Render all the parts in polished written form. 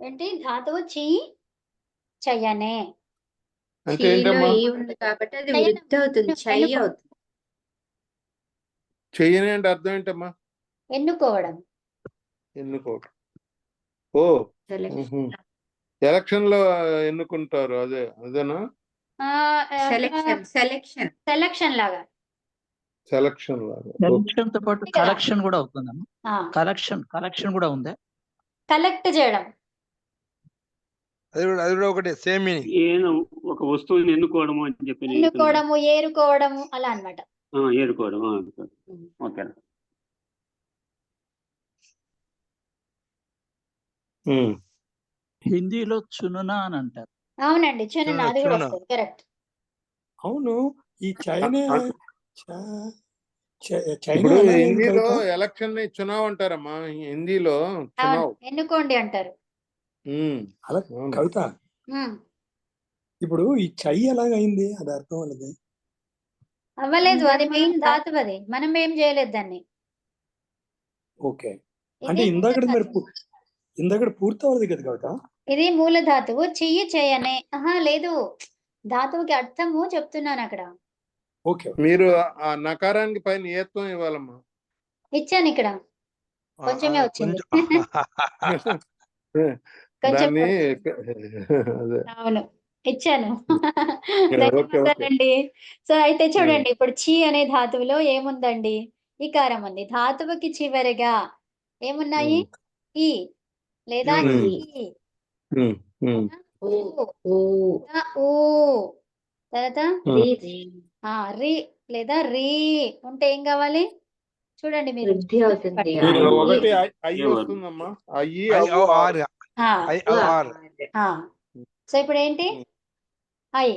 ఏంటి ధాతువు చి చెయ్యనే. అంటే చీలో ఏంటమ్మా? ఈ ఉంది కాబట్టి అది చెయ్యనే వృద్ధి అవుతుంది, చెయ్యి ఎన్నుకో అవుతుంది. చెయ్యని అంటే అర్థం ఏంటమ్మా? ఎన్నుకోవడం. ఎన్నుకోవటం. ఓ సెలెక్షన్. ఎలక్షన్ లో ఎన్నుకుంటారు, అదేనా? సెలెక్షన్ సెలెక్షన్ సెలక్షన్ లాగా. సెలక్షన్ లాగా. సెలక్షన్ తో పాటు ఉంది కదా. కలెక్షన్ కూడా అవుతుందమ్మా. కలెక్షన్ కూడా ఉందా? కలెక్ట్ చేయడం. అది కూడా ఒకటే, సేమ్ మీనింగ్. ఏదో ఒక వస్తువుని ఎన్నుకోవడము అని చెప్పి ఎన్నుకోవడము, ఏరుకోవడము అలా అన్నమాట. ఏరుకోవడం. ఓకే. హిందీలో చునునా అని అంటారు. అవునండి, చునునా, అది కూడా చునునా. వస్తుంది. కరెక్ట్. అవును. ఈ చైనా ఇప్పుడు హిందీలో ఎలక్షన్ ని చునావ్ అంటారమ్మా. హిందీలో చునావ్ ఎన్నుకోండి అంటారు. అలా కవిత. ఇప్పుడు ఈ చై ఎలాగైంది, అది అర్థం అవ్వలేదు. అవ్వలేదు, అది మెయిన్ ధాతువు, అది మనం ఏం చేయలేదు దాన్ని. ఓకే, అంటే ఇందాక పూర్తి అవ్వదు కదా కవిత. ఇది మూల ధాతువు. చెయ్యి చేయనే. లేదు, ధాతువుకి అర్థము చెప్తున్నాను అక్కడ. ఓకే, మీరు ఆ నకారానికి పైన ఏత్వం ఇవ్వాలమ్మా. ఇచ్చాను ఇక్కడ, కొంచెమే వచ్చింది. దాన్ని అవును, ఇచ్చాను. ధన్యవాదాలండి. సో అయితే చూడండి, ఇప్పుడు చి అనే ధాతువులో ఏముందండి? ఇకారం ఉంది. ధాతువుకి చివరిగా ఏమున్నాయి? ఈ లేదా ఈ, తర్వాత రి లేదా రీ ఉంటే ఏం కావాలి? చూడండి మీరు. వృద్ధి అవుతుంది. ఒకటి అయ్యి వస్తుందమ్మా. సో ఇప్పుడు ఏంటి? ఐ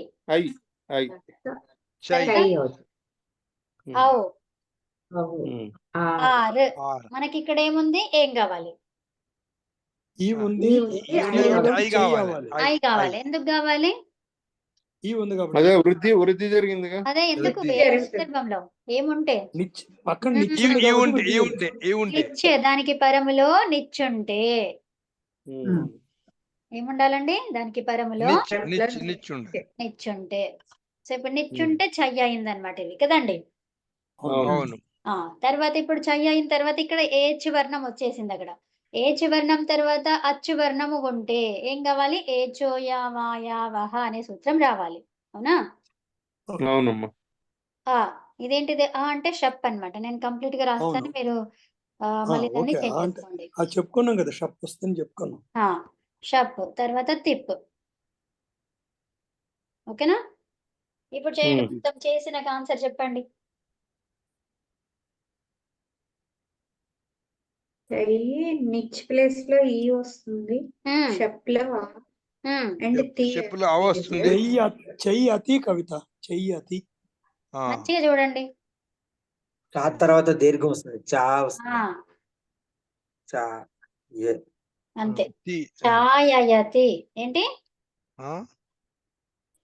మనకి ఇక్కడ ఏముంది? ఏం కావాలి? ఈ ఉంది, ఐ కావాలి. ఎందుకు కావాలి? ఈ ఉంది కాబట్టి. అదే వృద్ధి జరిగిందిగా. అదే ఎందుకు? సందర్భంలో ఏముంటే పక్కన నిచ్చే, దానికి పరములో నిచ్చుంటే ఏముండాలండి? దానికి పరములో నిచ్చుంటే. సో ఇప్పుడు నిచ్చుంటే చెయ్యి అయింది అనమాట, ఇది కదండి. అవును. తర్వాత ఇప్పుడు చెయ్యి అయిన తర్వాత ఇక్కడ ఏచ్ వర్ణం వచ్చేసింది. అక్కడ ఏచ్ వర్ణం తర్వాత అచ్చు వర్ణము ఉంటే ఏం కావాలి? ఏచోయామాయావహ అనే సూత్రం రావాలి. అవునా? అవునమ్మా. ఇదేంటిది? అంటే షప్ అన్నమాట. నేను కంప్లీట్ గా రాస్తాను, మీరు మళ్ళీ దాన్ని చేంజ్ చేసుకోండి. చెప్పుకున్నాం కదా, షప్ వస్తుంది చెప్పుకున్నాం. షప్ తర్వాత తిప్. ఓకేనా? ఇప్పుడు చేయండి, మొత్తం చేసి నాకు ఆన్సర్ చెప్పండి. నిచ్ ప్లేస్ లో ఈ వస్తుంది, షప్ లో అండ్ వస్తుంది. చెయ్యి అతి కవిత, చెయ్యి అతి. మంచిగా చూడండి. చా తర్వాత దీర్ఘం వస్తుంది, చా వస్తుంది. చా అంతే. ఛాయయతి ఏంటి?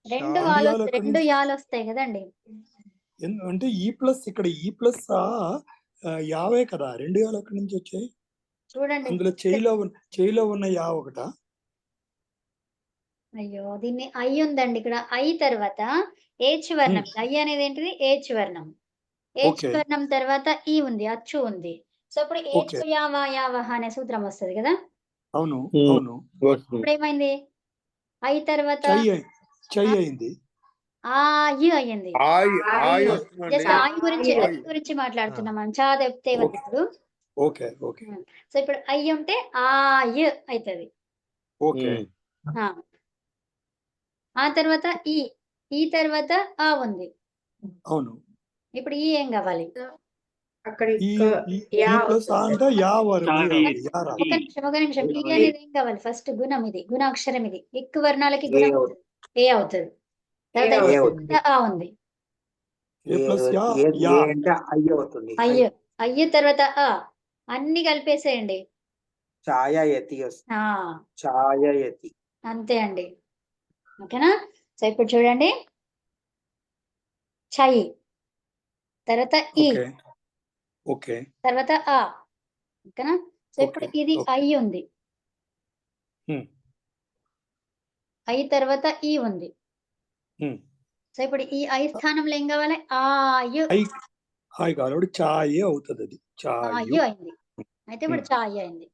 రెండు యాలు వస్తాయి కదండి. అంటే ఈ ప్లస్, ఇక్కడ ఈ ప్లస్ యావే కదా, రెండు యాలు ఎక్కడి నుంచి వచ్చాయి? చూడండి, అందులో చేయిలో ఉన్న యా ఒకటా? అయ్యో, దీన్ని ఐ ఉందండి ఇక్కడ. ఐ తర్వాత ఏచ్ వర్ణం. ఐ అనేది ఏంటిది? ఏచ్ వర్ణం. ఏచ్ వర్ణం తర్వాత ఈ ఉంది, అచ్చు ఉంది. సో ఇప్పుడు ఏచోయావాయావహ అనే సూత్రం వస్తుంది కదా. అవును. ఇప్పుడు ఏమైంది? ఐ తర్వాత చెయ్యి అయింది, అయ్యింది. ఆయి గురించి మాట్లాడుతున్నాం మనం. చా చెప్తే ఇప్పుడు. సో ఇప్పుడు ఐ ఉంటే ఆయ అవుతుంది. ఆ తర్వాత ఈ తర్వాత ఆ ఉంది. అవును. ఇప్పుడు ఈ ఏం కావాలి? అక్కడ ఒక నిమిషం. ఈ అనేది ఏం కావాలి? ఫస్ట్ గుణం, ఇది గుణాక్షరం. ఇది ఎక్కువ వర్ణాలకి గుణం ఏ అవుతుంది. తర్వాత ఆ ఉంది, అయ్య తర్వాత ఆ, అన్ని కలిపేసేయండి. ఛాయయతి. అంతే అండి. ఓకేనా? సో ఇప్పుడు చూడండి, ఛై తర్వాత ఈ తర్వాత ఆ. ఓకేనా? సో ఇప్పుడు ఇది ఐ ఉంది. ఐ తర్వాత ఈ ఉంది. హ్మ్. సో ఇప్పుడు ఈ ఐ స్థానంలో ఏం కావాలి? ఆయు. హాయ్ కావాలి చాయ్ అవుతుంది అది చాయు ఆయు అయింది. అయితే ఇప్పుడు చాయ్ అయింది.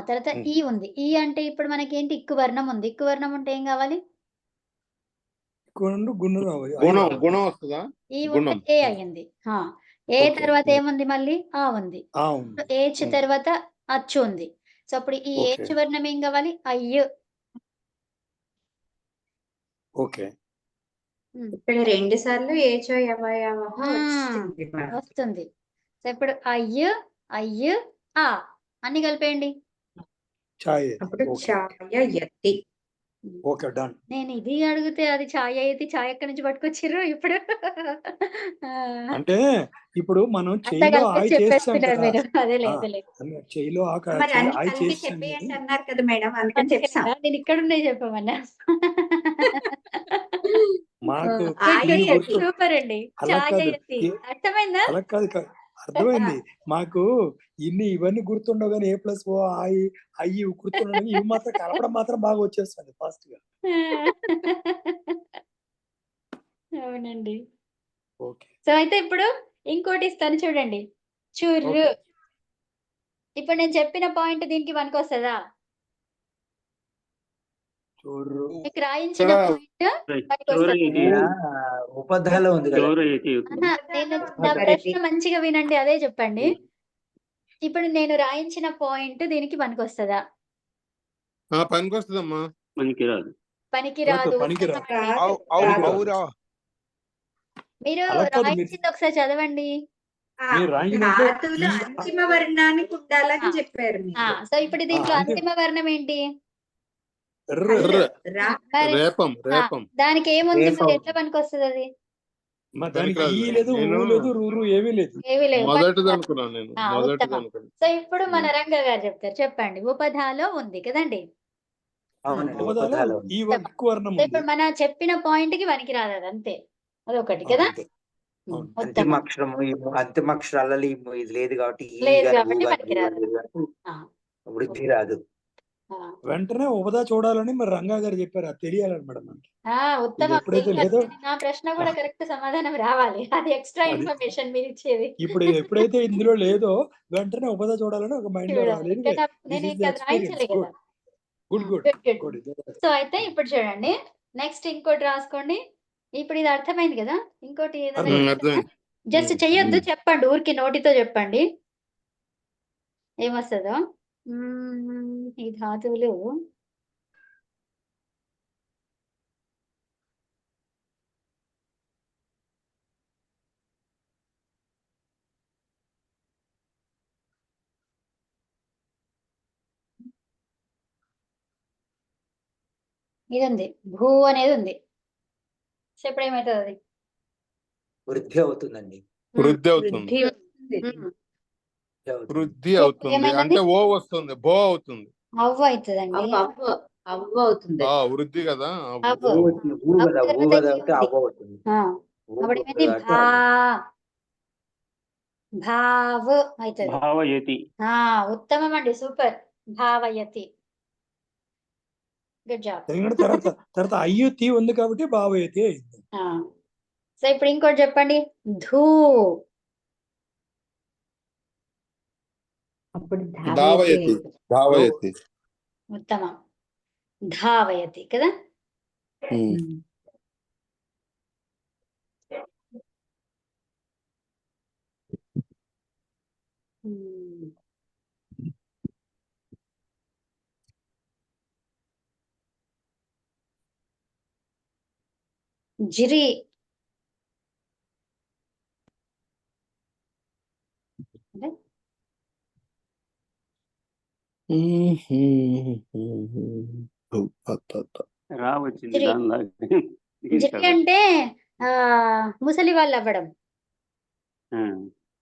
తర్వాత ఈ ఉంది. ఈ అంటే ఇప్పుడు మనకేంటి ఇక్కు వర్ణం ఉంది. ఇక్కు వర్ణం ఉంటే ఏం కావాలి? గుణం రావాలి గుణం వస్తుందా? ఈ ఉంటే ఏ అయ్యింది. ఏ తర్వాత ఏముంది మళ్ళీ? ఆ ఉంది. ఏచ్ తర్వాత అచ్చు ఉంది. సో అప్పుడు ఈ ఏచ్ వర్ణం ఏం కావాలి? అయ్యు. ఓకే. ఇక్కడ 2 సార్లు ఏచో యవయవహ వచ్చింది మనకి. వస్తుంది. సో ఇప్పుడు అయ్యు, అయ్యు, ఆ అన్ని కలిపేయండి. చాయ్ అప్పుడు ఛాయయతి. Okay done. నేను ఇది అడిగితే అది ఛాయ్ అయితే ఛాయ్ ఎక్కడి నుంచి పట్టుకొచ్చిర్రు ఇప్పుడు? అంటే ఇప్పుడు మనం అంతా చెయ్యిలో కలిపి ఆయి చేస్తాం చెప్పేస్తున్నారు కదా. మీరు. అదేలే అదేలే. చెయ్యిలో మరి అన్ని ఆయి కలిపి చేస్తాం చెప్పేయండి కదా. అన్నారు కదా మేడం, అందుకని చెప్తాం. నేను ఇక్కడున్నే చెప్పమన్నా. మాకు సూపర్ అండి. అలా కాదు. ఛాయయతి అర్థమైందా? అలా కాదు అర్థమైంది. మాకు ఇవన్నీ గుర్తుండవు కానీ A+O అయ్యి గుర్తుండవు. ఇవి మాత్రం కలపడం మాత్రం బాగా వచ్చేస్తుంది ఫాస్ట్ గా. అవునండి. ఓకే. సో అయితే ఇప్పుడు ఇంకోటి ఇస్తాను చూడండి. చుర్రు. ఇప్పుడు నేను చెప్పిన పాయింట్ దీనికి పనికొస్తదా? మీకు రాయించిన పాయింట్ పనికొస్తదా? ఉపధాలో ఉంది కదా. నేను నా ప్రశ్న మంచిగా వినండి, అదే చెప్పండి. ఇప్పుడు నేను రాయించిన పాయింట్ దీనికి పనికొస్తదా? పనికొస్తుందమ్మా. పనికిరాదు. మీరు రాయించింది ఒకసారి చదవండి. ధాతువులు అంతిమ వర్ణానికి ఉండాలని చెప్పారు మీరు. సో ఇప్పుడు దీంట్లో అంతిమ వర్ణం ఏంటి? రేపం. దానికి ఏముంది మరి? ఎట్లా పనికొస్తుంది అది? దానికి ఈ లేదు, ఊ లేదు, రూరు ఏమీ లేదు. ఏమీ లేదు. మొదటిది అనుకున్నాను నేను. ఉత్తమం. సో ఇప్పుడు మన రంగ గారు చెప్తారు. చెప్పండి. ఉపధాలో ఉంది కదండి. ఇప్పుడు మన చెప్పిన పాయింట్ కి పనికి రాదు అది, అంతే. అదొకటి కదా. అంతిమాక్షరాలలో ఇది లేదు కాబట్టి పనికిరాదు. వృద్ధి రాదు. వెంటనే ఉపదా చూడాలని మరి రంగా గారు చెప్పారు. అది తెలియాలని మేడం మనకి. ఉత్తమం. ఎప్పుడైతే లేదో నా ప్రశ్న కూడా కరెక్ట్ సమాధానం రావాలి. అది ఎక్స్ట్రా ఇన్ఫర్మేషన్ మీరు ఇచ్చేది. ఇప్పుడు ఎప్పుడైతే ఇందులో లేదో వెంటనే ఉపదా చూడాలని ఒక మైండ్ లో రావాలి. గుడ్. సో అయితే ఇప్పుడు చూడండి, నెక్స్ట్ ఇంకోటి రాసుకోండి. ఇప్పుడు ఇది అర్థమైంది కదా. ఇంకోటి జస్ట్ చెయ్యొద్దు, చెప్పండి. ఊరికి నోటితో చెప్పండి ఏమొస్తుందో. ఈ ధాతువులు ఇది ఉంది, భూ అనేది ఉంది. సో ఇప్పుడు ఏమవుతుంది? అది వృద్ధి అవుతుందండి. వృద్ధి అవుతుంది. వృద్ధి అవుతుంది అంటే ఓ వస్తుంది, భో అవుతుంది. అవ్వ అవుతుందండి. అవ్వ అవుతుంది. వృద్ధి కదా. అప్పుడు ఏమైంది? భావ అవుతుంది. భావయతి. ఉత్తమం అండి, సూపర్. భావయతి. Good job. తర్వాత అయ్యుతి ఉంది కాబట్టి భావయతి అయింది. సో ఇప్పుడు ఇంకోటి చెప్పండి. ధూ. అప్పుడు ధావయతి. ఉత్తమం. ధావయతి కదా. జిరి. జిరి అంటే ముసలి వాళ్ళు అవ్వడం,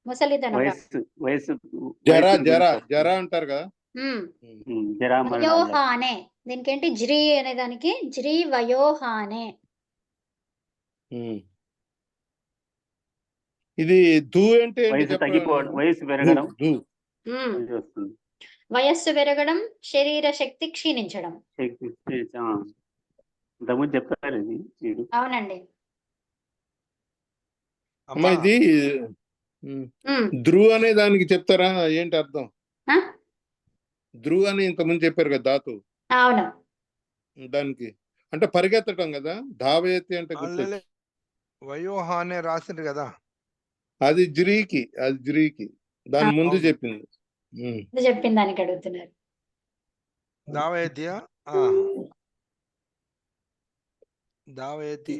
ముసలితనం. వయసు జరా అంటారు కదా. వయోహానే. దీనికి ఏంటి? జ్రీ అనే దానికి జ్రీ వయోహానే. ఇది ధూ అంటే వయసు తగ్గిపోవడం, వయసు పెరగడం. వయస్సు పెరగడం, శరీర శక్తి క్షీణించడం. ఇంతకుముందు చెప్పారు ఇది మీరు. అవునండి. అమ్మా ఇది ధ్రువ్ అనే దానికి చెప్తారా ఏంటి అర్థం? ధ్రువ్ అని ఇంతకుముందు చెప్పారు కదా ధాతు, అవును. దానికి అంటే పరిగెత్తటం కదా. ధావయతి అంటే వయోహ అనే రాసిండ్రు కదా, అది జ్రీకి, అది జ్రీకి దాని ముందు చెప్పింది. చెప్పిన దానికి అడుగుతున్నారు. దావయతియా దావయతి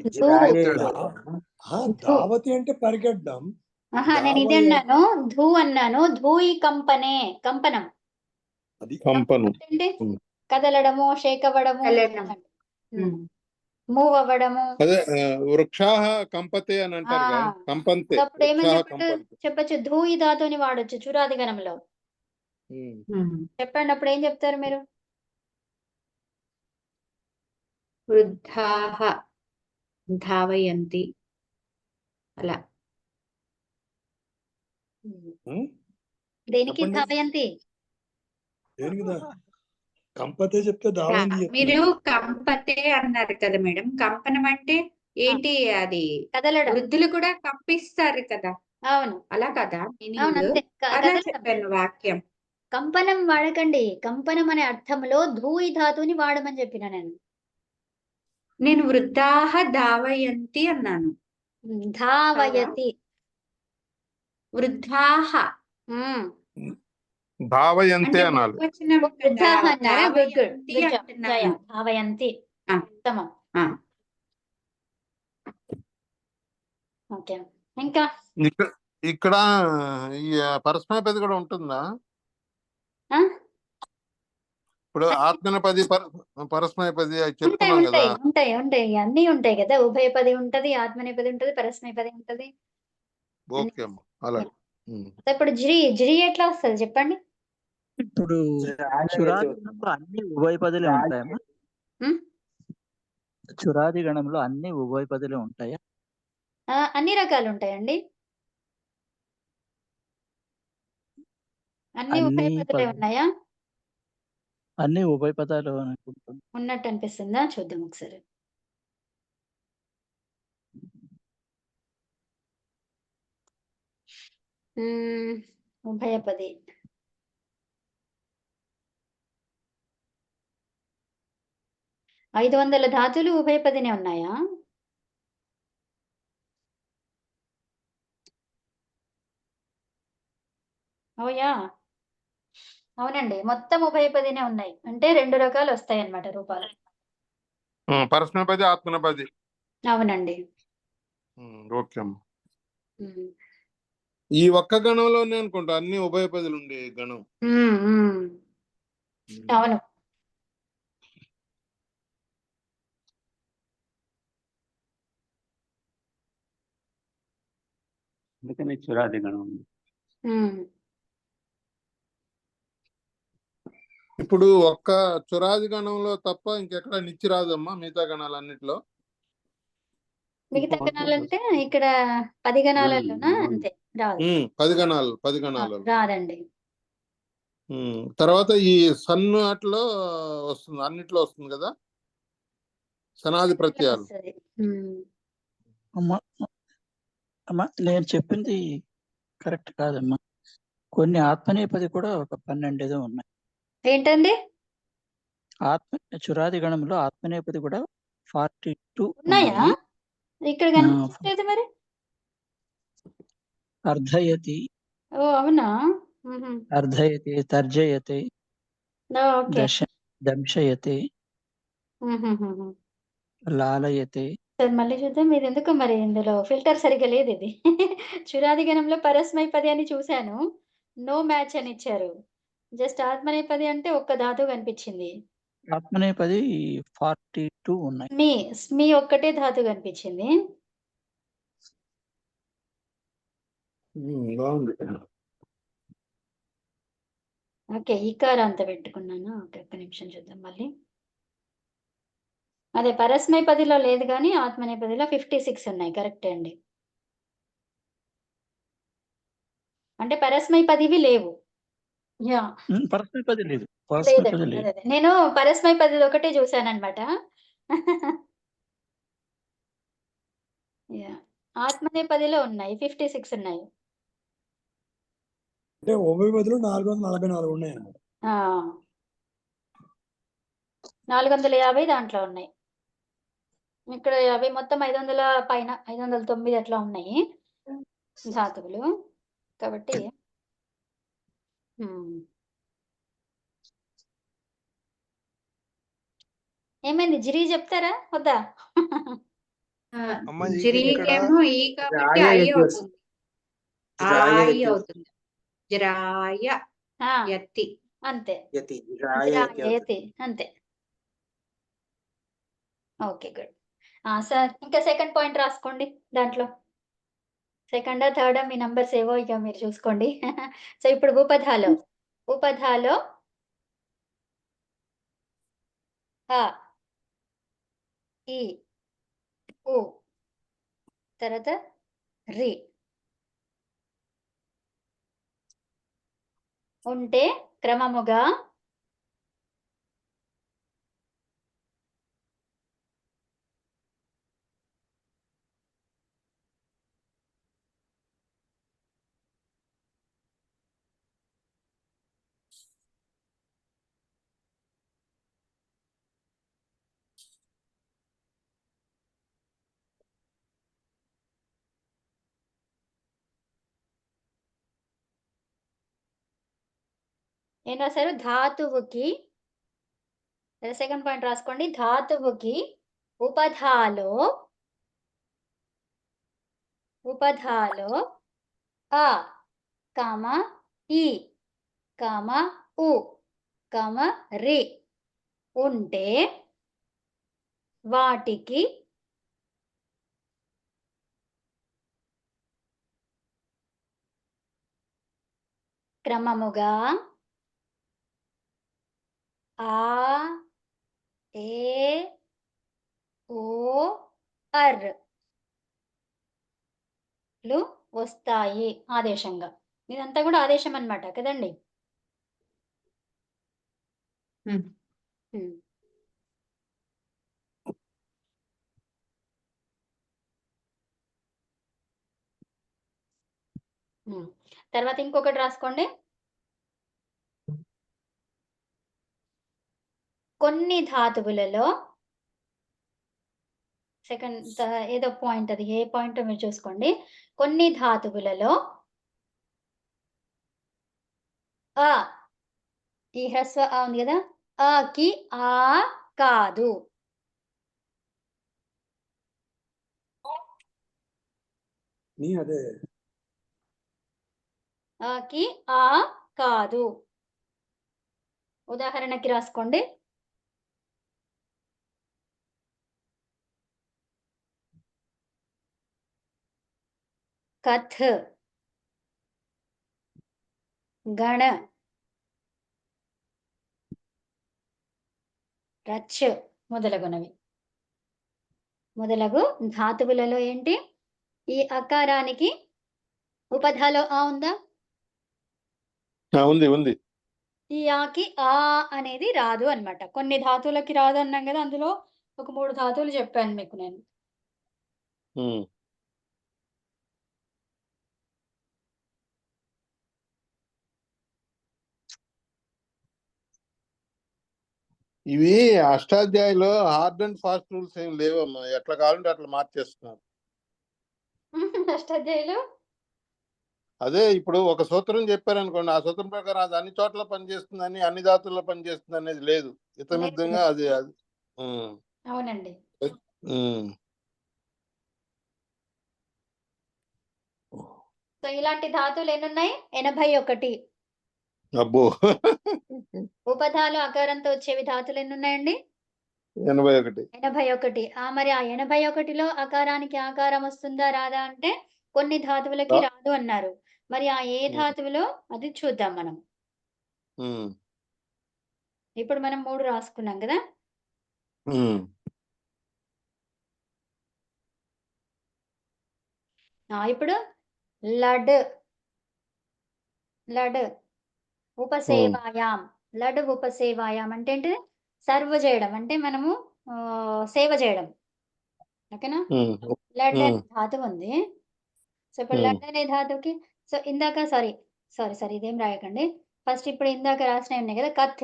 దావతి అంటే పరిగెట్టడం. నేను ఇది అన్నాను, ధూ అన్నాను. ధూయి కంపనే, కంపనం. అది కంపనం అంటే కదలడము, షేక్ అవ్వడము, మూవ్ అవ్వడము. అదే వృక్షాహ కంపతే అని అంటారు కదా, కంపంతే. అప్పుడు ఏమని చెప్పచ్చు? ధూయి ధాతుని వాడొచ్చు చురాదిగణంలో. చెప్పండి, అప్పుడు ఏం చెప్తారు మీరు? వృద్ధాః ధావయంతి అలా. దేనికి ధావయంతి? కంపతే చెప్తే దావయంతి. మీరు కంపతే అన్నారు కదా మేడం. కంపనం అంటే ఏంటి? అది కదలడం. వృద్ధులు కూడా కంపిస్తారు కదా. అవును, అలా కదా అవునంతే. అలా చెప్పాను వాక్యం. కంపనం వాడకండి. కంపనం అనే అర్థంలో ధూయి ధాతుని వాడమని చెప్పిన నేను వృద్ధాః ధావయంతి అన్నాను. ధావయతి. వృద్ధాః భావయంతే అనాలి. ధావయంతి. ఉత్తమం. ఓకే, ఇంకా ఇక్కడ ఈ పరస్మైపది కూడా ఉంటుందా? ఇప్పుడు ఆత్మనేపది పరస్మైపది చెప్తున్నాం కదా. ఉంటాయి ఉంటాయి అన్ని ఉంటాయి కదా. ఉభయపది ఉంటది, ఆత్మనేపది ఉంటది, పరస్మైపది ఉంటది. ఓకే అమ్మా, అలాగే. ఇప్పుడు జ్రీ ఎట్లా వస్తుంది చెప్పండి? ఇప్పుడు చురాది గణంలో అన్ని ఉభయపదులే ఉంటాయమ్మా? చురాది గణంలో అన్ని ఉభయపదులే ఉంటాయా? అన్ని రకాలు ఉంటాయండి. అన్ని ఉభయపదులే ఉన్నాయా? అన్ని ఉభయపదాలు ఉన్నట్టు అనిపిస్తుందా? చూద్దాం ఒకసారి. ఉభయపది. ఐదు 500 ధాతులు ఉభయపదినే ఉన్నాయా? ఓయా, అవునండి, మొత్తం ఉభయపదినే ఉన్నాయి. అంటే 2 రకాలు వస్తాయి అన్నమాట రూపాలు. పరస్మైపది, ఆత్మనేపది. అవునండి. ఓకే అమ్మా. ఈ ఒక్క గణంలోనే అనుకుంటా అన్ని ఉభయపదులు ఉండే గణం. అవును. అందుకని చురాది గణం. ఇప్పుడు ఒక్క చురాది గణంలో తప్ప ఇంకెక్కడ నిచ్చి రాదమ్మా మిగతా గణాలన్నిటిలో? మిగతా గణాలంటే ఇక్కడ 10 గణాలలోనా? అంతే, రాదు. 10 గణాలు రాదండి. తర్వాత ఈ సన్ను అట్లో వస్తుంది, అన్నిట్లో వస్తుంది కదా సనాది ప్రత్యయాలు. అమ్మా నేను చెప్పింది కరెక్ట్ కాదమ్మా. కొన్ని ఆత్మనేపది కూడా ఒక 12 ఉన్నాయి. ఏంటండి? చురాది గణంలో ఆత్మనేపది కూడా 42 ఉన్నాయా? ఇక్కడ కనిపించలేదు మరి. అర్ధయతి. ఓ అవునా? అర్ధయతి, తర్జయతి, దంశయతి, లాలయతి. సార్ మళ్ళీ చూద్దాం. ఇది ఎందుకు మరి ఇందులో ఫిల్టర్ సరిగ్గా లేదు. ఇది చురాది గణంలో పరస్మైపది అని చూశాను, నో మ్యాచ్ అని ఇచ్చారు. జస్ట్ ఆత్మనేపది అంటే ఒక్క ధాతువు కనిపించింది. ఆత్మనేపది 42 ఉన్నాయి. మీ ఒక్కటే ధాతు కనిపించింది. బాగుంది. ఓకే, ఈకారాంత పెట్టుకున్నాను. ఒక్క నిమిషం చూద్దాం మళ్ళీ. అదే పరస్మైపదిలో లేదు కానీ ఆత్మనేపదిలో 56 ఉన్నాయి. కరెక్టే అండి. అంటే పరస్మైపదివి లేవు, యా పరస్మైపది లేదు. లేదండి. పరస్మైపది లేదు. అదే నేను పరస్మైపదిది ఒకటే చూసానన్నమాట. యాహ్! ఆత్మనేపదిలో ఉన్నాయి. 56 ఉన్నాయి. అంటే ఉభయపదిలో 444 ఉన్నాయన్నమాట. ఆ! 450 దాంట్లో ఉన్నాయి. ఇక్కడ అవి మొత్తం 500 పైన 509 అట్లా ఉన్నాయి ధాతువులు. కాబట్టి ఏమైంది జిరి చెప్తారా? వద్దా? అమ్మ ఇక్కడ జిరీకేమో ఈ కాబట్టి రాయ ఐ ఎత్తి అవుతుంది. రాయ ఐ ఎత్తి అవుతుంది. జిరాయ ఆ! ఎత్తి. అంతే. యతి రాయ యతి అవుతుంది. జిరాయతి అంతే. ఓకే. గుడ్. సార్ ఇంకా సెకండ్ పాయింట్ రాసుకోండి దాంట్లో. సెకండా, థర్డా మీ నంబర్స్ ఏవో ఇక మీరు చూసుకోండి. సో, ఇప్పుడు ఉపధాలో అ, ఈ, ఉ తర్వాత రి ఉంటే క్రమముగా ఏం రాశారు? ధాతువుకి సెకండ్ పాయింట్ రాసుకోండి. ధాతువుకి ఉపధాలో అ, కామ, ఈ, కామ, ఉ, కామ, రి ఉంటే వాటికి క్రమముగా ఆ, ఏ, ఓ, అర్ లు వస్తాయి ఆదేశంగా. ఇదంతా కూడా ఆదేశం అన్నమాట కదండి. హ్మ్. హ్మ్. తర్వాత ఇంకొకటి రాసుకోండి. కొన్ని ధాతువులలో సెకండ్ ఏదో పాయింట్ అది ఏ పాయింటో మీరు చూసుకోండి. కొన్ని ధాతువులలో అ ఈ హ్రస్వ ఆ ఉంది గదా! ఆకి ఆ కాదు. అదే. ఆకి ఆ కాదు. ఉదాహరణకి రాసుకోండి. కథ్, గణ, రచ్ మొదలగు ధాతువులలో ఏంటి? ఈ అకారానికి ఉపధాలో ఆ ఉందా? ఉంది ఉంది. ఈ ఆకి ఆ అనేది రాదు అన్నమాట. కొన్ని ధాతువులకి రాదు అన్నాం గదా! అందులో ఒక 3 ధాతువులు చెప్పాను మీకు నేను. ఉమ్. ఇవి అష్టాధ్యాయులో హార్డ్ అండ్ ఫాస్ట్ రూల్స్ ఏం లేవమ్మా, ఎట్లా కావాలంటే అట్లా మార్చేస్తున్నారు. అష్టాధ్యాయులు అదే ఇప్పుడు ఒక సూత్రం చెప్పారనుకోండి, ఆ సూత్రం ప్రకారం అది అన్ని చోట్ల పనిచేస్తుందని, అన్ని ధాతుల్లో పనిచేస్తుంది అనేది లేదు. ఇతమిద్దంగా అది అది అవునండి. సో, ఇలాంటి ధాతువులు ఎన్నున్నాయి? 81. అబ్బో. ఉపధాలో అకారంతో వచ్చేవి ధాతువులు ఎన్నున్నాయండి? 81. 81. మరి ఆ 81లో అకారానికి ఆకారం వస్తుందా? రాదా? అంటే కొన్ని ధాతువులకి రాదు అన్నారు. మరి ఆ ఏ ధాతువులో అది చూద్దాం మనం. ఇప్పుడు మనం 3 రాసుకున్నాం గదా! ఇప్పుడు లడ్ ఉపసేవాయాం, లడ్ ఉపసేవాయాం అంటే ఏంటిది? సర్వ్ చేయడం అంటే మనము సేవ చేయడం. ఓకేనా? ఉమ్, లడ్ ఉమ్, అనే ధాతువు ఉంది. సో ఇప్పుడు ఉమ్, లడ్ అనే ధాతువుకి సో ఇందాక సారీ ఇదేం రాయకండి. ఫస్ట్ ఇప్పుడు ఇందాక రాసినవి ఉన్నాయి కదా కథ్.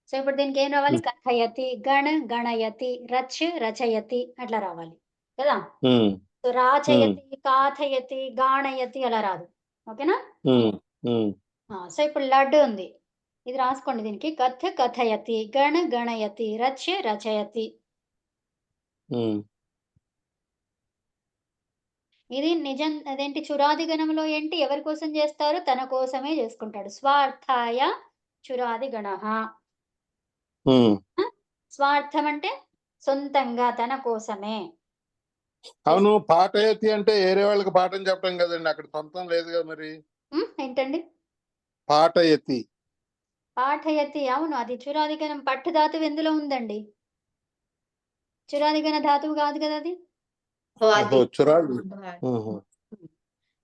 సో ఇప్పుడు దీనికి ఏం రావాలి? ఉమ్, కథయతి, గణయతి, రచయతి అట్లా రావాలి కదా? ఉమ్, సో రాచయతి, కాథయతి, గాణయతి అలా రాదు. ఓకేనా? ఉమ్, ఉమ్, సో ఇప్పుడు లడ్ ఉంది. ఇది రాసుకోండి దీనికి. కథ్ కథయతి, గణయతి, రచయతి. ఉమ్. ఇది నిజం అదేంటి చురాది గణంలో ఏంటి ఎవరి కోసం చేస్తారు? తన కోసమే చేసుకుంటాడు. స్వార్థాయ చురాది గణః. ఉమ్. స్వార్థం అంటే సొంతంగా తన కోసమే. అవును, పాఠయతి అంటే వేరే వాళ్ళకి పాఠం చెప్పడం కదండి, అక్కడ సొంతం లేదు కదా మరి. ఏంటండి? పాఠయతి. పాఠయతి అవును, అది చురాది గణం. పట్టు ధాతువు ఎందులో ఉందండి? చురాది గణ ధాతువు కాదు కదా అది. ఓహో, చురాది. ఓహో,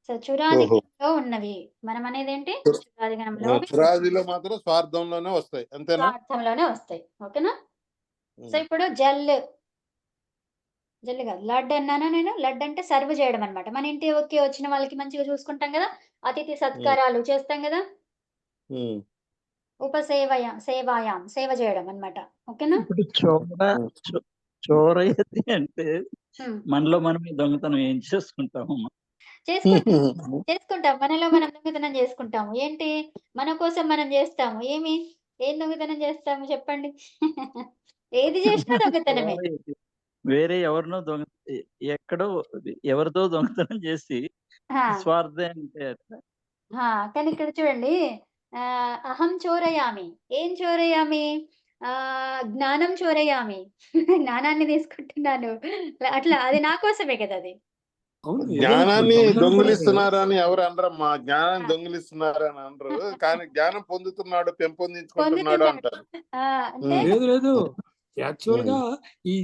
సో చురాది ఓహో. గణంలో ఉన్నవి. మనం అనేది ఏంటి? చురాది గణంలో చురాదిలో మాత్రం స్వార్థంలోనే వస్తాయి, అంతేనా? స్వార్థంలోనే వస్తాయి. ఓకేనా? సో ఉమ్, ఇప్పుడు జల్ కాదు, లడ్ అన్నానా నేను? లడ్ అంటే సర్వ్ చేయడం అన్నమాట. మన ఇంటికి వచ్చిన వాళ్ళకి మంచిగా చూసుకుంటాం కదా, అతిథి సత్కారాలు చేస్తాం కదా. ఉమ్, సేవాయాం సేవ చేయడం అన్నమాట. ఓకేనా? ఇప్పుడు ఉమ్. చోరయతి అంటే ఉమ్. మనలో మనమే దొంగతనం ఏం చేసుకుంటాము? చేసుకుంటాం మనలో మనం దొంగతనం చేసుకుంటాము. ఏంటి? మన కోసం మనం చేస్తాము. ఏం దొంగతనం చేస్తాము చెప్పండి? ఏది చేసినా దొంగతనమే. చోరయతి. వేరే ఎవరినో ఎక్కడో ఎవరితో దొంగతనం చేసి ఆ, స్వార్థం అంటే అట్లా. కానీ ఇక్కడ చూడండి, అహం చోరయామి. ఏం చోరయామి? జ్ఞానం చోరయామి. జ్ఞానాన్ని తీసుకుంటున్నాను. అట్లా అది నా కోసమే కదా అది. అవును, ఏదైనా జ్ఞానాన్ని దొంగతనం కూడా దొంగిలిస్తున్నారని ఎవరు అనరమ్మా. జ్ఞానాన్ని ఆ, దొంగిలిస్తున్నారని అనరు, కానీ జ్ఞానం పొందుతున్నాడు, పెంపొందించుకుంటున్నాడు పొందుతున్నాడు. అంటారు. అంటే లేదు. యాక్చువల్ గా ఈ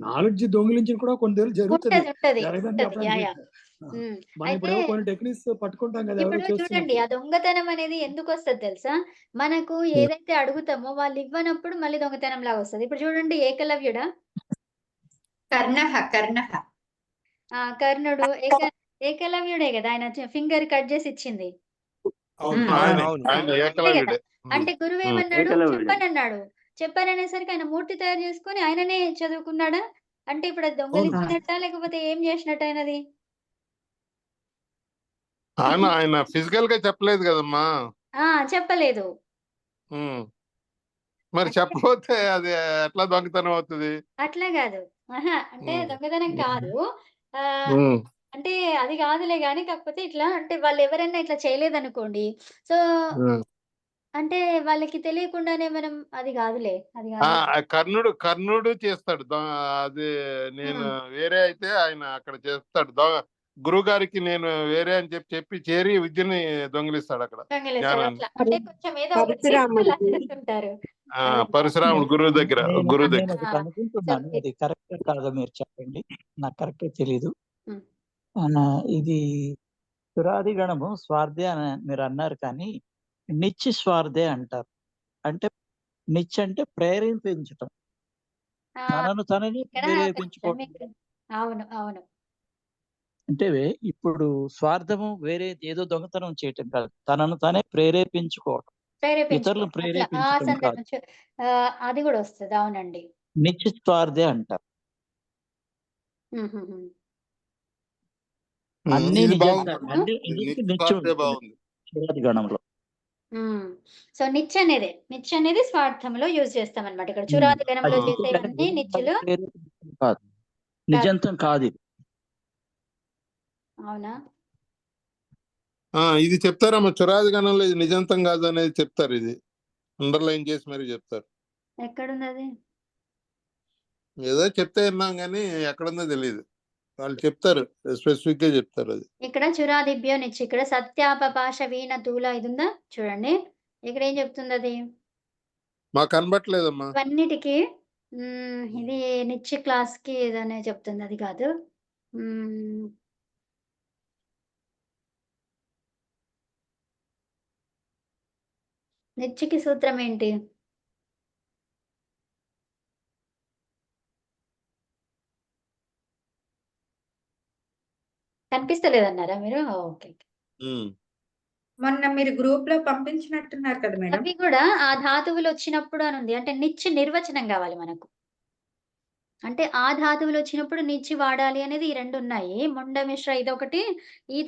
నాలెడ్జ్ దొంగిలించిన కూడా కొన్ని జరుగుతుంది. ఉంటది జరగదని చెప్పడానికి యాయా. లేదు. మనం అయితే ఇప్పుడేమో కొన్ని టెక్నిక్స్ పట్టుకుంటాం కదా ఎవరో ఇప్పుడు చూడండి, చేస్తున్నప్పుడు. ఆ దొంగతనం అనేది ఎందుకు వస్తది తెలుసా? మనకు ఏదైతే అడుగుతామో వాళ్ళు ఇవ్వనప్పుడు మళ్ళీ దొంగతనం లాగా వస్తది. ఇప్పుడు చూడండి, ఏకలవ్యుడా? కర్ణః కర్ణుడు ఏకలవ్యుడే కదా, ఆయన ఫింగర్ కట్ చేసి ఇచ్చింది. అవును, ఆయన అవును. ఆయన అంతే కదా. ఏకలవ్యుడే. అంటే గురువు ఏమన్నాడు? ఏకలవ్యుడే. చెప్పనన్నాడు. చెప్పననేసరికి ఆయన మూర్తి తయారు చేసుకొని ఆయననే చదువుకున్నాడా? అంటే ఇప్పుడు అది అవును. దొంగలించినట్టా లేకపోతే ఏం చేసినట్టు ఆయనది? ఆయన ఫిజికల్ గా చెప్పలేదు కదమ్మా. చెప్పలేదు. ఉమ్. మరి అంటే చెప్పకపోతే అది ఎట్లా దొంగతనం అవుతుంది? అట్లా కాదు. అంటే ఉమ్, దొంగతనం కాదు. ఆహ్, ఉమ్. అంటే అది కాదులే గానీ, కాకపోతే ఇట్లా అంటే వాళ్ళెవరైనా ఇట్లా చేయలేదనుకోండి. సో, ఉమ్. అంటే వాళ్ళకి తెలియకుండానే మనం అది కాదులే. అది ఆ కాదు. కర్ణుడు చేస్తాడు అది. నేను హ్మ్. వేరే అయితే ఆయన అక్కడ చేస్తాడు. గురువు గారికి నేను వేరే అని చెప్పి చేరి విద్యని దొంగిలిస్తాడు అక్కడ, దొంగిలిస్తాడు జ్ఞానాన్ని. అట్లా. అంటే కొంచెం ఏదో ఒకటి చేసి అలా చేస్తుంటారు. అది. పరశురాముడు గురువు దగ్గర. గురువు నేను దగ్గర. ఒకటి అనుకుంటున్నాను, అది కరెక్ట్ కాదో మీరు చెప్పండి, నాకు కరెక్ట్ తెలీదు. హ్మ్. ఇది చురాది గణము స్వార్థే అని మీరు అన్నారు, కానీ నిత్య స్వార్థే అంటారు. అంటే నిత్య అంటే ప్రేరేపించటం, ఆ! తనను తనని ఇక్కడ ప్రేరేపించుకోవటం. మీకు అవును. అంటే ఇప్పుడు స్వార్థము వేరే ఏదో దొంగతనం చేయటం కాదు, తనను తానే ప్రేరేపించుకోవటం, ఇతరులను ప్రేరేపించుకోవడం. అట్లా ఆ ప్రేరేపించటం కాదు. సందర్భం అది కూడా వస్తది. అవునండి. నిత్య స్వార్థే అంటారు. హుహుహు. అన్ని ఇది నిజంగా బాగుంది. అన్నిటికీ నిత్యం నిస్వార్థే ఉంటుంది బాగుంది. చురాది గణంలో. సో నిత్య అనేది స్వార్థంలో యూజ్ చేస్తామన్నమాట. ఇక్కడ చురాది గణంలో అది చేసేవన్నీ నిత్యులు ప్రేరేపించడం కాదు, కాదు. నిజంతం కాదు ఇది. అవునా? ఇది చెప్తారమ్మా, చురాది గణంలో ఇది నిజంతం కాదు అనేది చెప్తారు. ఇది అండర్లైన్ చేసి మరి చెప్తారు. ఎక్కడుందది? ఏదో చెప్తే విన్నాం కానీ ఎక్కడుందో తెలియదు. వాళ్ళు చెప్తారు, స్పెసిఫిక్ గా చెప్తారు అది. ఇక్కడ చురాదిభ్యో నిత్య. ఇక్కడ సత్యాపపాశ వీణ తూల ఇది ఉందా చూడండి. ఇక్కడ ఏం చెప్తుంది అది? మాకు కనబట్లేదమ్మా. ఇవన్నిటికి ఇది నిత్య క్లాస్ కి ఇదనే చెప్తుంది, అది కాదు. నిచ్చికి సూత్రం ఏంటి? కనిపిస్తలేదన్నారా మీరు? ఓకే. ఉమ్. మొన్న మీరు గ్రూప్ లో పంపించినట్టున్నారు కదా మేడం. అవి కూడా ఆ ధాతువులు వచ్చినప్పుడు అని ఉంది. అంటే నిచ్చి నిర్వచనం కావాలి మనకు. అంటే ఆ ధాతువులు వచ్చినప్పుడు నిచ్చి వాడాలి అనేది ఈ 2 ఉన్నాయి. ముండ మిశ్ర ఇదొకటి. ఈ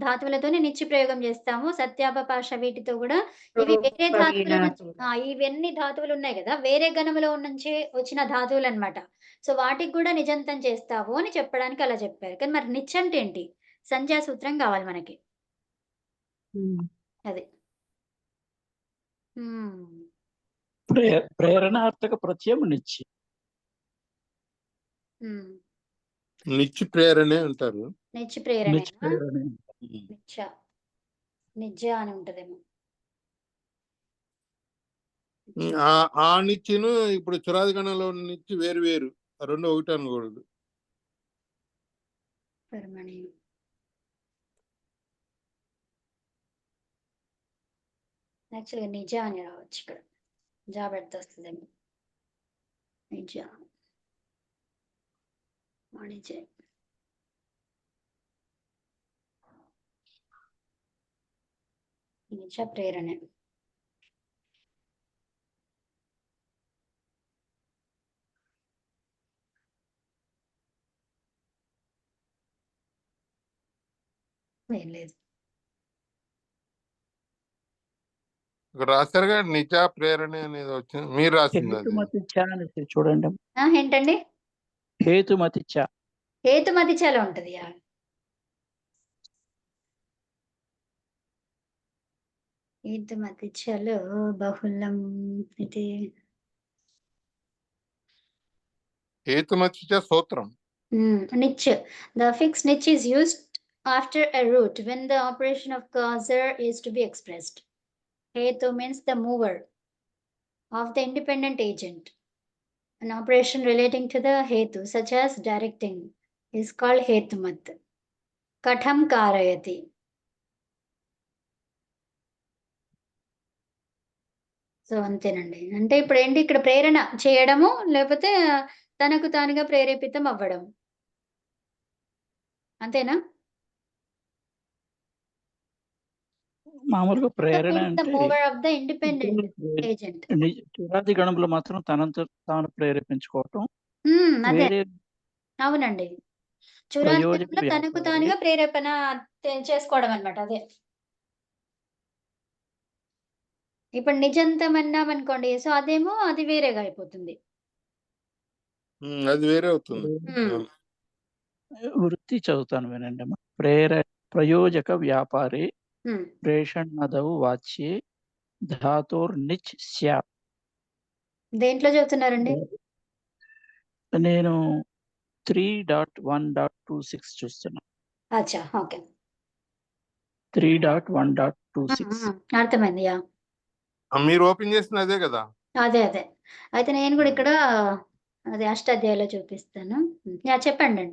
ధాతువులతోనే నిచ్చి ప్రయోగం చేస్తాము. సత్యాపపాష వీటితో కూడా ఇవి వేరే ధాతువుల నుంచి ఇవన్నీ ధాతువులు ఉన్నాయి కదా! వేరే గణములో నుంచి వచ్చిన ధాతువులన్నమాట. సో వాటికి కూడా నిజంతం చేస్తావు అని చెప్పడానికి అలా చెప్పారు. కానీ మరి నిచ్ అంటే ఏంటి? సంజ్ఞా సూత్రం కావాలి మనకి. అది. హ్మ్. ప్రేరణార్థక ప్రత్యయం నిచ్చి. హ్మ్. నిచ్చి ప్రేరణే అంటారు. నిచ్చి నిచ్చి ప్రేరణేనా? ప్రేరణే. నిచ్చ. నిజ్జ అని ఉంటదేమో. ఆ నిచ్చిను ఇప్పుడు చురాది గణంలో ఉన్న నిచ్చి వేరు వేరు. రెండు ఒకటి అనకూడదు. కర్మణి. యాక్చువల్‌గా నిజ అని రావచ్చు ఇక్కడ. జా పెడితే వస్తదేమో. నిజ. వాణిజ్య. నిజ ప్రేరణే. ఏం లేదు. ఇక్కడ రాశారుగా నిజ ప్రేరణే అనేది వచ్చింది. మీరు రాసింది అది. హేతుమతిచ్చ అనేసి చూడండి. ఏంటండి? హేతుమతిచ్చ. హేతుమతిచలో ఉంటది. హేతుమతిచలో బహుళం ఇది. హేతుమతిచ్చ సూత్రం. Niche. The affix niche is used after a root when the operation of causer is to be expressed. Hetu means the mover of the independent agent. An operation relating to the hetu, such as directing, is called hetumat. Katham karayati. So అంతేనండి. అంటే ఇప్పుడు ఏంటి ఇక్కడ ప్రేరణ చేయడము లేకపోతే తనకు తానుగా ప్రేరేపితం అవ్వడం. అంతేనా? మామూలుగా ప్రేరణ అంటే mover of the independent agent. చురాది గణంలో మాత్రం తనంత తాను ప్రేరేపించుకోవటం. అదే. వేరే అవునండి. చురాది గణంలో తనకు తానుగా ప్రేరేపణ చేసుకోవడం అన్నమాట. అదే. ఇప్పుడు నిజంతం అన్నామనుకోండి. సో అదేమో అది వేరేగా అయిపోతుంది. అది వేరే అవుతుంది. వృత్తి చదువుతాను వినండి. ప్రయోజక వ్యాపారే ప్రేషణాదౌ వాచ్యే ధాతోర్ నిచ్ స్యాత్. దేంట్లో చదువుతున్నారండి? నేను 3.1.26 చూస్తున్నా. అచ్చా, ఓకే. 3.1.26. అర్థమైంది. మీరు ఓపెన్ చేసిన అదే కదా? అదే. అయితే నేను కూడా ఇక్కడ అది అష్టాధ్యాయంలో చూపిస్తాను. చెప్పండి.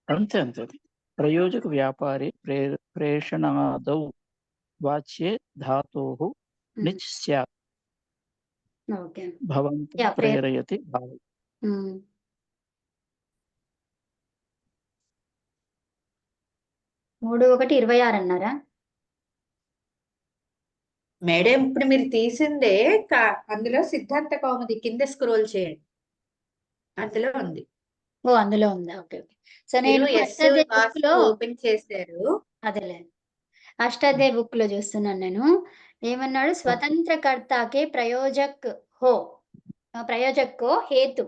అంతే. ప్రయోజక వ్యాపారే ప్రేషణాదౌ వాచ్యే ధాతోః నిచ్ స్యాత్. ఓకే. భవంతం ప్రేరయతి భావం. 3:1:26 అన్నారా? మేడం ఇప్పుడు మీరు తీసిందే అందులో సిద్ధాంత కౌముది కింద స్క్రోల్ చేయండి. అందులో ఉంది. అందులో ఉందా? ఓకే. సో నేను అష్టాధ్యాయ బుక్ లో ఓపెన్ చేశారు. అదేలే. అష్టాధ్యాయ బుక్ లో చూస్తున్నాను నేను. ఏమన్నాడు? స్వతంత్ర కర్తాకే ప్రయోజక్ కో हेतु.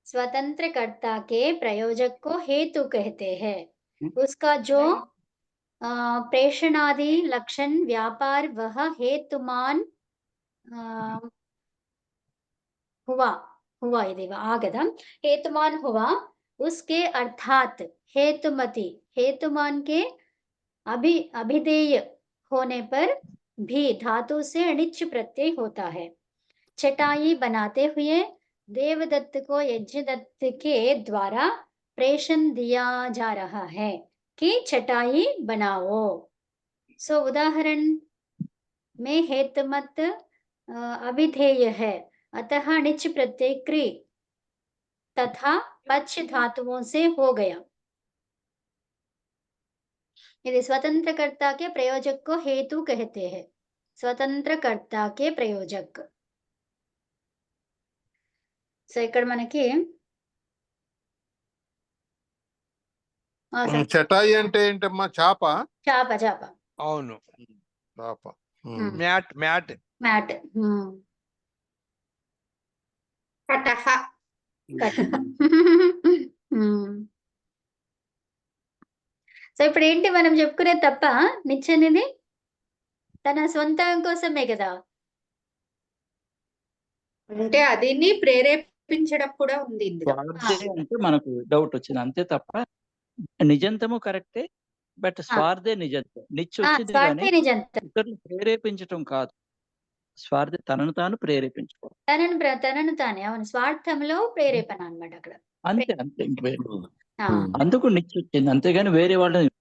स्वतंत्र कर्ता के प्रयोजक को हेतु कहते हैं. उसका जो प्रेषणादि लक्षण व्यापार वह हेतुमान हुआ इदेवा आगदा हेतुमान हुआ. उसके अर्थात हेतुमान के अभिधेय होने पर भी धातु से अनिच्छ प्रत्यय होता है. चटाई बनाते हुए देवदत्त को यज्ञदत्त के द्वारा प्रेषण दिया जा रहा है कि चटाई बनाओ. సో उदाहरण में हेतुमत अभिधेय है, अतः निच प्रत्यय क्री तथा पच धातुओं से हो गया। यदि स्वतंत्रकर्ता के प्रयोजक को हेतु कहते हैं। स्वतंत्रकर्ता के प्रयोजक। సో ఇక్కడ మనకి చటాయి అంటే ఏంటమ్మా? చాప. చాప చాప. అవును. చాప. Mat mat mat. కటహ. సో ఇప్పుడు ఏంటి మనం చెప్పుకునేది తప్ప నిచ్ అనేది తన సొంతం కోసమే కదా. అంటే అదిని ప్రేరేపించడం కూడా ఉంది ఇందులో. స్వార్థే అంటే మనకు డౌట్ వచ్చింది అంతే తప్ప నిజంతము కరెక్టే, బట్ స్వార్థే నిజంతం. నిత్య వచ్చింది కానీ స్వార్థే నిజంతం. ఇతరులు ప్రేరేపించటం కాదు. స్వార్థ తనను తాను ప్రేరేపించుకోవాలి. తనను తానే. అవును, స్వార్థంలో ప్రేరేపణ అన్నమాట అక్కడ. అంతే అంతే. అందుకు నిత్య వచ్చింది, అంతేగాని వేరే వాళ్ళని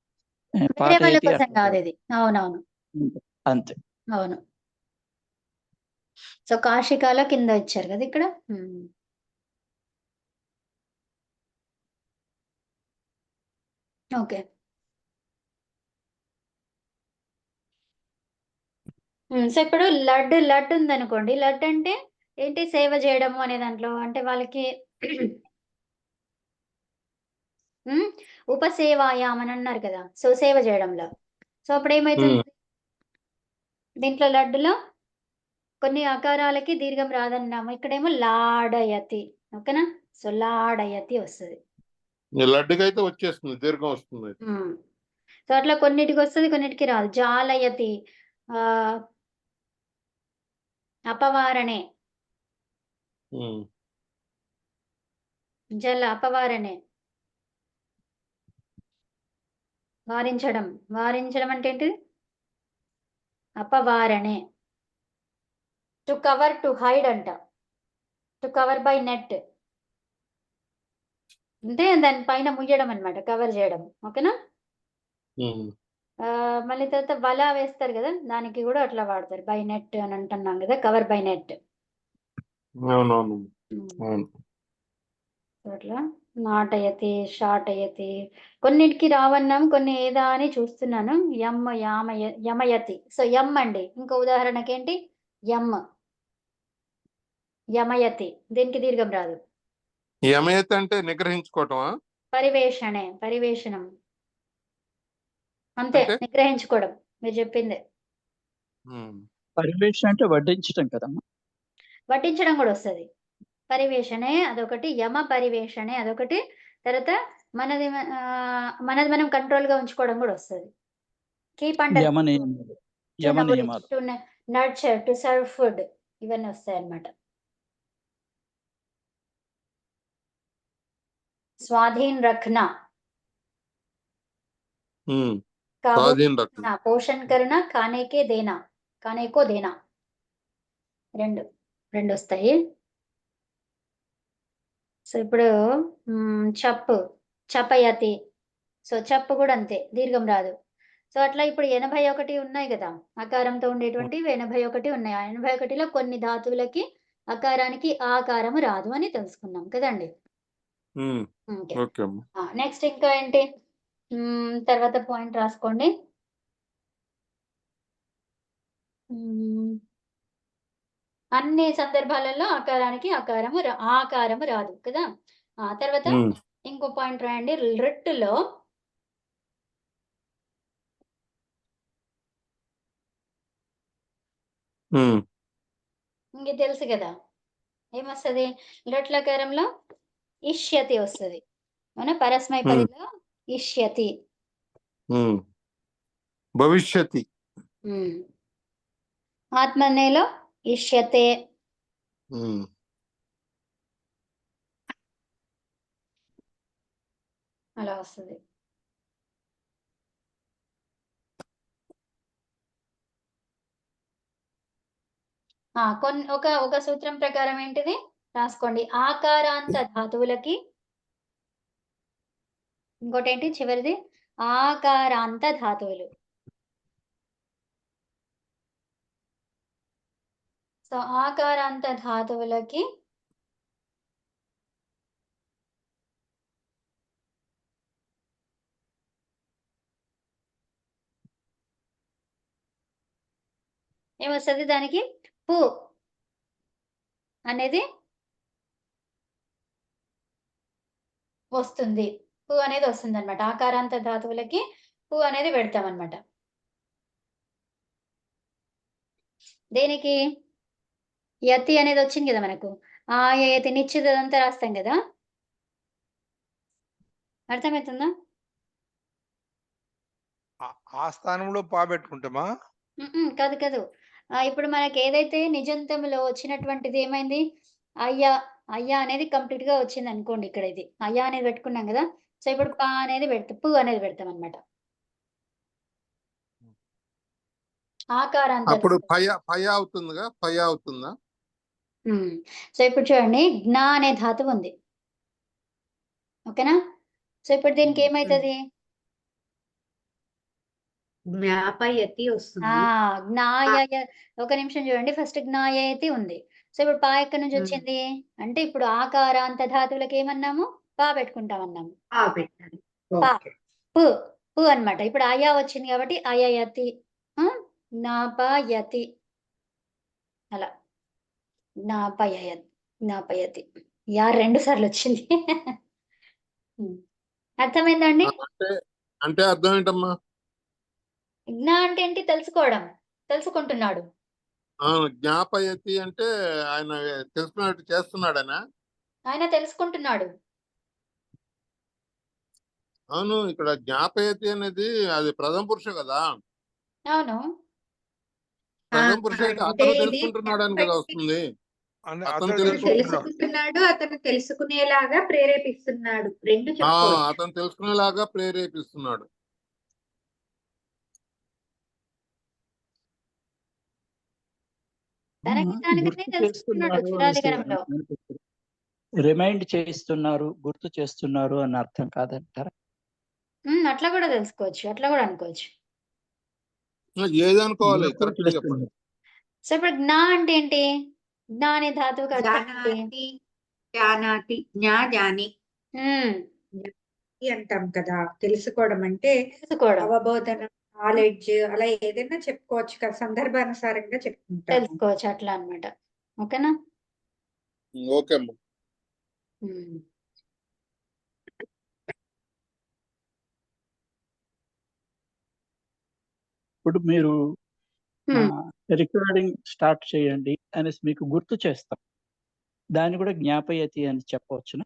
వేరే వాళ్ళ కోసం కాదు ఇది. అవునవును, అంతే. అవును. సో కాశికాల కింద ఇచ్చారు కదా ఇక్కడ. ఓకే. సో ఇప్పుడు లడ్ ఉందనుకోండి. లడ్ అంటే ఏంటి? సేవ చేయడము అనే దాంట్లో అంటే వాళ్ళకి ఉపసేవాయాం అని అన్నారు కదా. సో సేవ చేయడంలో. సో అప్పుడు ఏమైతుంది? దీంట్లో లడ్డులో కొన్ని ఆకారాలకి దీర్ఘం రాదన్నాము. ఇక్కడేమో లాడయతి. ఓకేనా? సో లాడయతి వస్తుంది. లడ్డుకైతే వచ్చేస్తుంది, దీర్ఘం వస్తుంది. సో అట్లా కొన్నిటికి వస్తుంది, కొన్నిటికి రాదు. జాలయతి, అపవారణే, జల అపవారణే, వారించడం. వారించడం అంటే ఏంటిది? అపవారణే. టు కవర్, టు హైడ్ అంట. టు కవర్ బై నెట్ అంటే దానిపైన ముయ్యడం అన్నమాట, కవర్ చేయడం. ఓకేనా? మళ్ళీ తర్వాత వల వేస్తారు కదా, దానికి కూడా అట్లా వాడతారు. బై నెట్ అని అంటున్నాం కదా, కవర్ బై నెట్. అవునవును. అట్లా నాటయతి, షాటయతి. కొన్నిటికి రావన్నాం, కొన్ని ఏదా అని చూస్తున్నాను. యమయతి. సో యమ్ అండి. ఇంకో ఉదాహరణకి ఏంటి? యమ్, యమయతి. దీనికి దీర్ఘం రాదు. యమయతి అంటే నిగ్రహించుకోవటమా? పరివేషణే, పరివేషణం అంతే. నిగ్రహించుకోవడం మీరు చెప్పింది. పరివేషణ అంటే వడ్డించడం కదమ్మా. వడ్డించడం కూడా వస్తుంది. పరివేషణే అదొకటి, యమ పరివేషణే అదొకటి. తర్వాత మనది మనం కంట్రోల్ గా ఉంచుకోవడం కూడా వస్తుంది. Keep under, to nurture, to serve food, ఇవన్నీ వస్తాయి అన్నమాట. स्वाधीन रखना, पोषण करना, खाने के देना, खाने को देना. రెండు వస్తాయి. సో ఇప్పుడు చప్పు, చపయతి. సో చప్పు కూడా అంతే, దీర్ఘం రాదు. సో అట్లా ఇప్పుడు 81 ఉన్నాయి కదా ఆకారంతో ఉండేటువంటివి. 81 ఉన్నాయి. ఆ 81లో కొన్ని ధాతువులకి ఆకారానికి ఆకారము రాదు అని తెలుసుకున్నాం కదండి. నెక్స్ట్ ఇంకా ఏంటి? తర్వాత పాయింట్ రాసుకోండి. అన్ని సందర్భాలలో ఆకారానికి ఆకారము రాదు కదా. తర్వాత ఇంకో పాయింట్ రాయండి. రిట్టులో ఇంక తెలుసు కదా ఏమొస్తుంది? లట్లకారంలో ఇష్యతి వస్తుంది. మన పరస్మైపదిలో ఇష్యతి, భవిష్యతి. ఆత్మనేలో ఇష్యతే. అలా వస్తుంది. ఒక సూత్రం ప్రకారం ఏంటిది రాసుకోండి. ఆకారాంత ధాతువులకి ఇంకోటి ఏంటి చివరిది? ఆకారాంత ధాతువులు. సో ఆకారాంత ధాతువులకి ఏమొస్తుంది దానికి పు అనేది వస్తుంది. పు అనేది వస్తుంది అనమాట. ఆకారాంత ధాతువులకి పు అనేది పెడతాం అనమాట. దేనికి యతి అనేది వచ్చింది కదా మనకు. ఆ యతి నిశ్చితంతా రాస్తాం కదా. అర్థమవుతుందా? ఆ స్థానంలో పా పెట్టుకుంటామా? కాదు కాదు. ఇప్పుడు మనకి ఏదైతే నిజంతంలో వచ్చినటువంటిది ఏమైంది? అయ్యా, అయ్యా అనేది కంప్లీట్ గా వచ్చింది అనుకోండి. ఇక్కడ ఇది అయ్యా అనేది పెట్టుకున్నాం కదా. సో ఇప్పుడు పా అనేది పెడతాం, పు అనేది పెడతాం అనమాట. ఆకారాంత అప్పుడు పయ అవుతుందిగా, పయ అవుతుందా? సో ఇప్పుడు చూడండి, జ్ఞా అనే ధాతువు ఉంది. ఓకేనా? సో ఇప్పుడు దీనికి ఏమైతుంది? జ్ఞాపయతి వస్తుంది. జ్ఞాయ. ఒక నిమిషం చూడండి, ఫస్ట్ జ్ఞాయతి ఉంది. సో ఇప్పుడు పా ఎక్కడి నుంచి వచ్చింది అంటే ఇప్పుడు ఆకారాంత ధాతువులకు ఏమన్నాము? పా పెట్టుకుంటాం అన్నాము. పెట్టాలి. పా ఓకే. పు పు అన్నమాట. ఇప్పుడు అయా వచ్చింది కాబట్టి అయయతి, జ్ఞాపయతి, అలా జ్ఞాపయతి. యా 2 సార్లు వచ్చింది. అర్థమైందండి? అంటే అంటే అర్థం ఏంటమ్మా? జ్ఞా అంటే ఏంటి? తెలుసుకోవడం, తెలుసుకుంటున్నాడు. జ్ఞాపయతి అంటే ఆయన తెలుసుకున్నట్టు చేస్తున్నాడనా? ఆయన తెలుసుకుంటున్నాడు. అవును, ఇక్కడ జ్ఞాపయతి అనేది అది ప్రథమ పురుష కదా. అవును. ప్రథమ పురుష అయితే అంటే అతను ఇది తెలుసుకుంటున్నాడని కదా వస్తుంది. అతను అతను తెలుసుకుంటున్నాడు, అతను తెలుసుకునేలాగా ప్రేరేపిస్తున్నాడు. 2 చెప్పుకోవచ్చు. అతను తెలుసుకునేలాగా ప్రేరేపిస్తున్నాడు. తనకి తానుగానే తెలుసుకున్నాడు చురాది గణంలో. రిమైండ్ చేయిస్తున్నారు, గుర్తు చేస్తున్నారు అని అర్థం కాదంటారా? అట్లా కూడా తెలుసుకోవచ్చు, అట్లా కూడా అనుకోవచ్చు. ఏది అనుకోవాలి? కరెక్ట్ చెప్పండి. సో ఇప్పుడు జ్ఞా అంటే ఏంటి? జ్ఞా అనే ధాతువుకి అర్థం ఏంటి? జానాతి, జానాతి, జ్ఞా జాని అంటాం కదా. తెలుసుకోవడం అంటే తెలుసుకోవడం, అవబోధన, నాలెడ్జ్, అలా ఏదైనా చెప్పుకోవచ్చు కదా. సందర్భానుసారంగా చెప్పుకుంటాం. తెలుసుకోవచ్చు అట్లా అన్నమాట. ఓకేనా? ఓకే అమ్మా. ఇప్పుడు మీరు రికార్డింగ్ స్టార్ట్ చేయండి అనేసి మీకు గుర్తు చేస్తాం. దాన్ని కూడా జ్ఞాపయతి అని చెప్పవచ్చునా?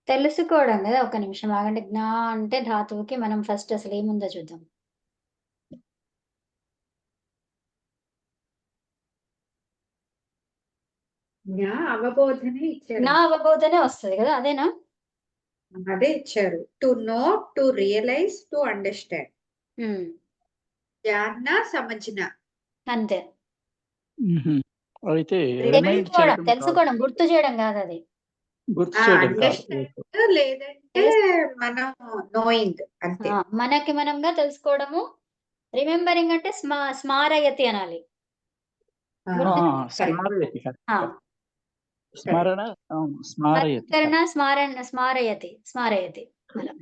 తెలుసుకోవడం కదా. ఒక నిమిషం ఆగండి. జ్ఞా అంటే ధాతువుకి మనం ఫస్ట్ అసలు ఏముందో చూద్దాం. జ్ఞా అవబోధనే ఇచ్చారు. జ్ఞా అవబోధనే వస్తుంది కదా, అదేనా? అదే ఇచ్చారు. To know, to realize, to understand. జాన్న, సమజ్న. అంతే. అయితే రిమైండ్ చేయడం, తెలుసుకోవడం, గుర్తు చేయడం కాదు అది. గుర్తు చేయడం కాదు. అండర్స్టాండ్ లేదంటే మనం నోయింగ్ అంతే. మనకి మనంగా తెలుసుకోవడము. రిమెంబరింగ్ అంటే స్మారయతి అనాలి. స్మారయతి, స్మరణ, స్మారయతి, స్మారయతి, స్మారయతి అలా.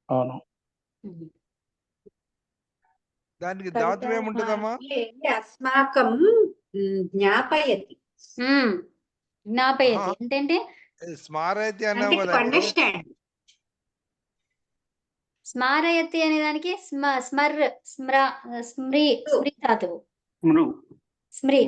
అవును. దానికి ధాతువు ఏముంటదమ్మా? అస్మాకం జ్ఞాపయతి. జ్ఞాపయతి అంటే స్మారయతి అన్నావు కదా. అండర్స్టాండ్. స్మారయతి అనే దానికి స్మ్రీ ధాతువు. స్మ్రీ